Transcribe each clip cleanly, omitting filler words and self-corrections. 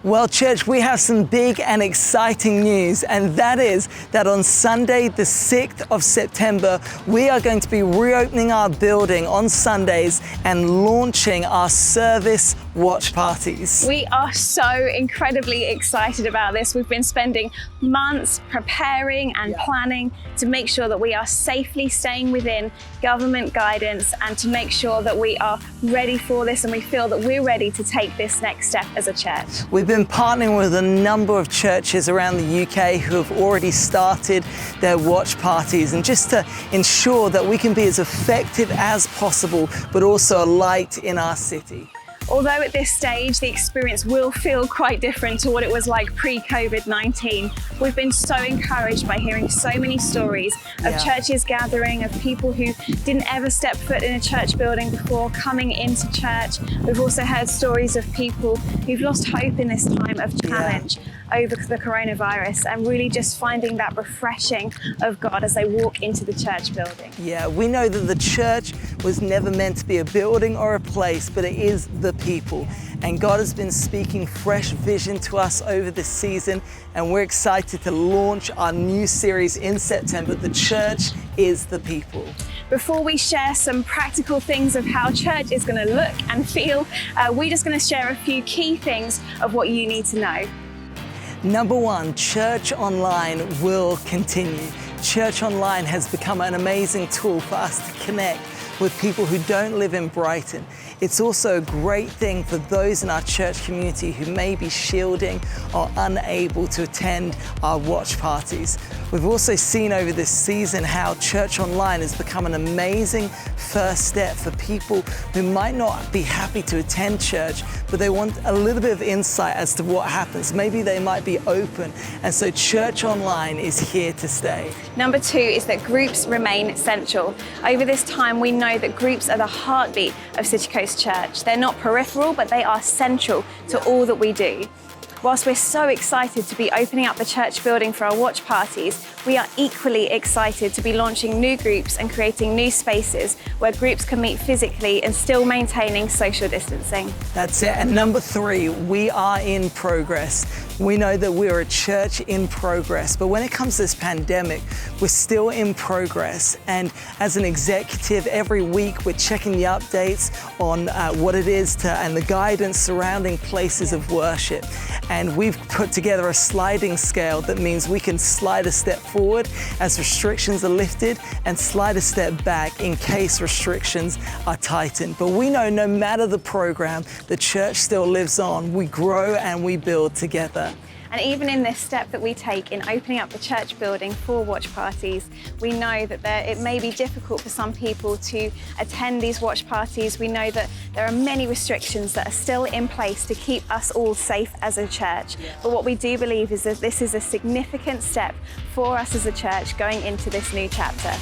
Well, church, we have some big and exciting news, and that is that on Sunday, the 6th of September, we are going to be reopening our building on Sundays and launching our service watch parties. We are so incredibly excited about this. We've been spending months preparing and planning to make sure that we are safely staying within government guidance and to make sure that we are ready for this and we feel that we're ready to take this next step as a church. We've been partnering with a number of churches around the UK who have already started their watch parties, and just to ensure that we can be as effective as possible, but also a light in our city. Although at this stage, the experience will feel quite different to what it was like pre-COVID-19, we've been so encouraged by hearing so many stories of churches gathering, of people who didn't ever step foot in a church building before coming into church. We've also heard stories of people who've lost hope in this time of challenge over the coronavirus and really just finding that refreshing of God as they walk into the church building. Yeah, we know that the church was never meant to be a building or a place, but it is the people. And God has been speaking fresh vision to us over this season, and we're excited to launch our new series in September, The Church is the People. Before we share some practical things of how church is going to look and feel, we're just going to share a few key things of what you need to know. Number one, Church Online will continue. Church Online has become an amazing tool for us to connect with people who don't live in Brighton. It's also a great thing for those in our church community who may be shielding or unable to attend our watch parties. We've also seen over this season how Church Online has become an amazing first step for people who might not be happy to attend church, but they want a little bit of insight as to what happens. Maybe they might be open, and so Church Online is here to stay. Number two is that groups remain essential. Over this time, we know that groups are the heartbeat of City Coast Church. They're not peripheral, but they are central to all that we do. Whilst we're so excited to be opening up the church building for our watch parties, we are equally excited to be launching new groups and creating new spaces where groups can meet physically and still maintaining social distancing. That's it. And number three, we are in progress. We know that we're a church in progress, but when it comes to this pandemic, we're still in progress. And as an executive, every week we're checking the updates on what it is and the guidance surrounding places of worship. And we've put together a sliding scale that means we can slide a step forward as restrictions are lifted and slide a step back in case restrictions are tightened. But we know no matter the program, the church still lives on. We grow and we build together. And even in this step that we take in opening up the church building for watch parties, we know that it may be difficult for some people to attend these watch parties. We know that there are many restrictions that are still in place to keep us all safe as a church. But what we do believe is that this is a significant step for us as a church going into this new chapter.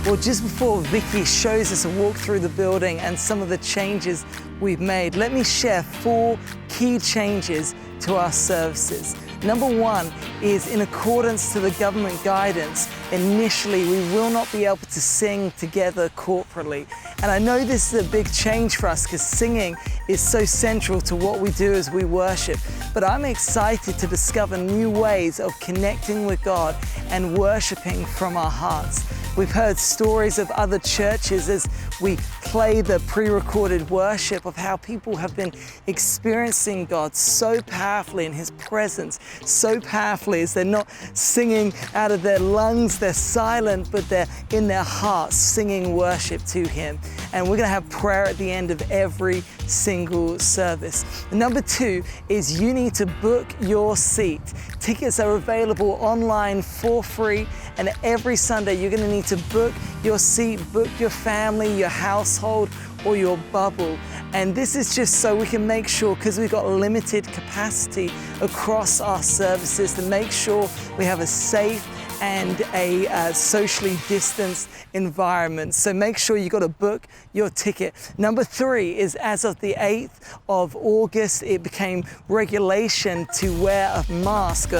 Well, just before Vicky shows us a walk through the building and some of the changes we've made, let me share 4 key changes to our services. Number one is in accordance to the government guidance. Initially, we will not be able to sing together corporately. And I know this is a big change for us because singing is so central to what we do as we worship. But I'm excited to discover new ways of connecting with God and worshiping from our hearts. We've heard stories of other churches as we play the pre-recorded worship of how people have been experiencing God so powerfully in His presence, so powerfully as they're not singing out of their lungs, they're silent, but they're in their hearts singing worship to Him. And we're going to have prayer at the end of every single service. Number 2 is you need to book your seat. Tickets are available online for free, and every Sunday you're going to need to book your seat, book your family, your household, or your bubble. And this is just so we can make sure, because we've got limited capacity across our services, to make sure we have a safe and a socially distanced environment. So make sure you got to book your ticket. Number 3 is as of the 8th of August, it became regulation to wear a mask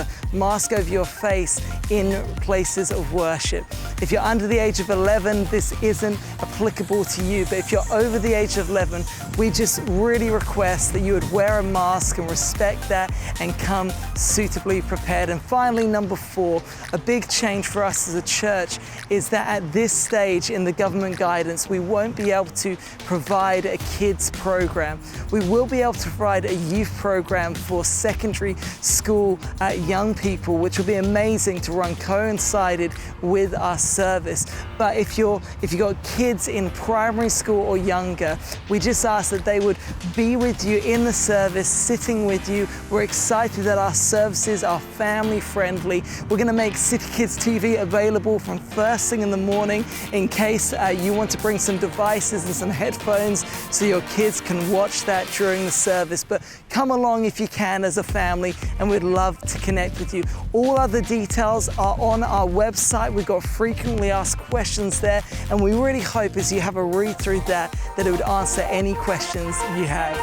over your face in places of worship. If you're under the age of 11, this isn't applicable to you, but if you're over the age of 11, we just really request that you would wear a mask and respect that and come suitably prepared. And finally, number 4, a big change for us as a church is that at this stage in the government guidance, we won't be able to provide a kids program. We will be able to provide a youth program for secondary school young people, which will be amazing to run coincided with our service. But if you've got kids in primary school or younger, we just ask that they would be with you in the service, sitting with you. We're excited that our services are family friendly. We're going to make City Kids TV available from first thing in the morning in case you want to bring some devices and some headphones so your kids can watch that during the service. But come along if you can as a family, and we'd love to connect with you. All other details are on our website. We've got frequently asked questions there, and we really hope as you have a read through that it would answer any questions you have.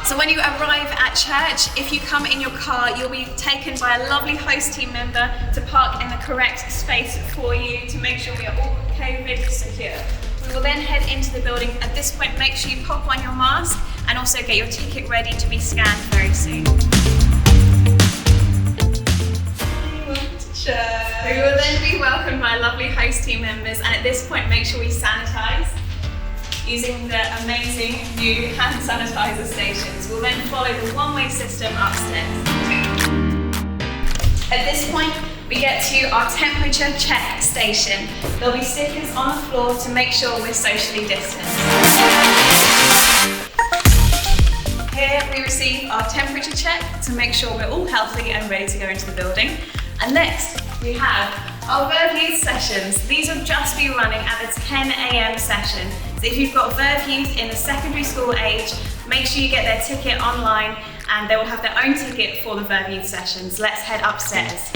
So when you arrive at church, if you come in your car, you'll be taken by a lovely host team member to park in the correct space for you to make sure we are all COVID secure. We will then head into the building. At this point, make sure you pop on your mask and also get your ticket ready to be scanned very soon. We will then be welcomed by lovely host team members, and at this point, make sure we sanitize using the amazing new hand sanitizer stations. We'll then follow the one-way system upstairs. At this point, we get to our temperature check station. There'll be stickers on the floor to make sure we're socially distanced. Here we receive our temperature check to make sure we're all healthy and ready to go into the building. And next, we have our Verve Youth sessions. These will just be running at the 10 a.m. session. So if you've got Verve Youth in the secondary school age, make sure you get their ticket online and they will have their own ticket for the Verve Youth sessions. Let's head upstairs.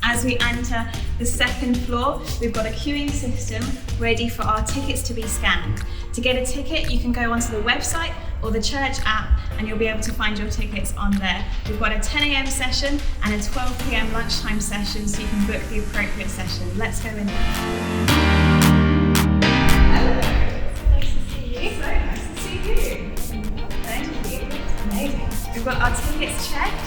As we enter the second floor, we've got a queuing system ready for our tickets to be scanned. To get a ticket, you can go onto the website or the church app and you'll be able to find your tickets on there. We've got a 10 a.m. session and a 12 p.m. lunchtime session, so you can book the appropriate session. Let's go in there. Hello. Nice to see you. So nice to see you. Thank you. Amazing. We've got our tickets checked.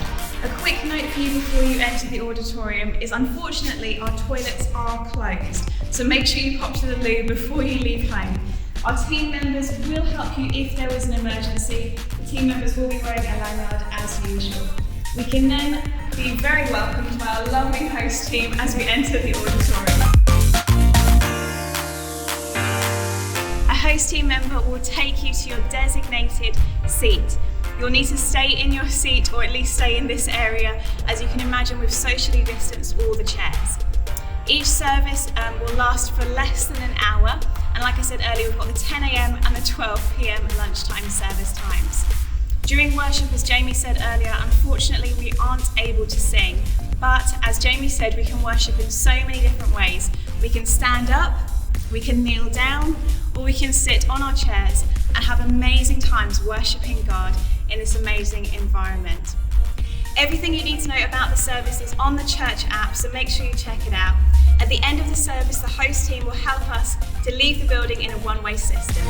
A quick note for you before you enter the auditorium is unfortunately our toilets are closed, so make sure you pop to the loo before you leave home. Our team members will help you if there is an emergency. The team members will be wearing a lanyard as usual. We can then be very welcomed by our lovely host team as we enter the auditorium. A host team member will take you to your designated seat. You'll need to stay in your seat, or at least stay in this area. As you can imagine, we've socially distanced all the chairs. Each service will last for less than an hour. And like I said earlier, we've got the 10 a.m. and the 12 p.m. lunchtime service times. During worship, as Jamie said earlier, unfortunately we aren't able to sing. But as Jamie said, we can worship in so many different ways. We can stand up, we can kneel down, or we can sit on our chairs and have amazing times worshiping God in this amazing environment. Everything you need to know about the service is on the church app, so make sure you check it out. At the end of the service, the host team will help us to leave the building in a one-way system.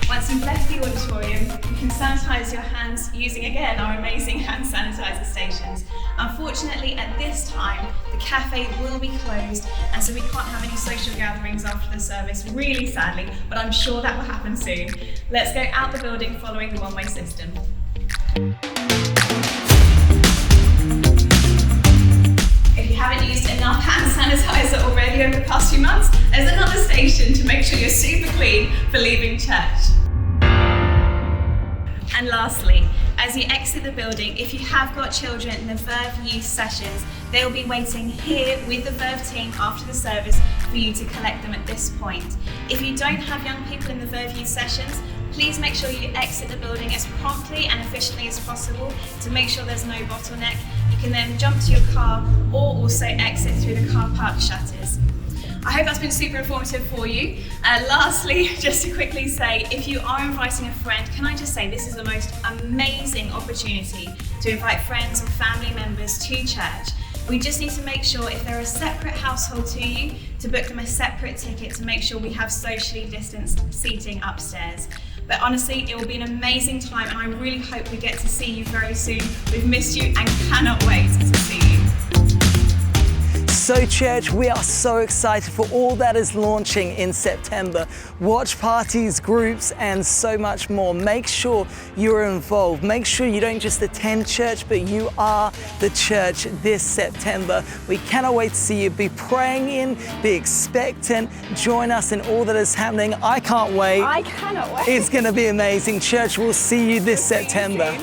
Once you've left the auditorium, you can sanitize your hands using, again, our amazing hand sanitizer stations. Unfortunately, at this time, the cafe will be closed, and so we can't have any social gatherings after the service, really sadly, but I'm sure that will happen soon. Let's go out the building following the one-way system. If you haven't used enough hand sanitizer already over the past few months, there's another station to make sure you're super clean for leaving church. And lastly, as you exit the building, if you have got children in the Verve Youth sessions, they will be waiting here with the Verve team after the service for you to collect them at this point. If you don't have young people in the Verve Youth sessions, please make sure you exit the building as promptly and efficiently as possible to make sure there's no bottleneck. You can then jump to your car or also exit through the car park shutters. I hope that's been super informative for you. Lastly, just to quickly say, if you are inviting a friend, can I just say this is the most amazing opportunity to invite friends or family members to church. We just need to make sure if they're a separate household to you, to book them a separate ticket to make sure we have socially distanced seating upstairs. But honestly, it will be an amazing time and I really hope we get to see you very soon. We've missed you and cannot wait to see you. So church, we are so excited for all that is launching in September. Watch parties, groups, and so much more. Make sure you're involved. Make sure you don't just attend church, but you are the church this September. We cannot wait to see you. Be praying in, be expectant. Join us in all that is happening. I can't wait. I cannot wait. It's going to be amazing. Church, we'll see you this September.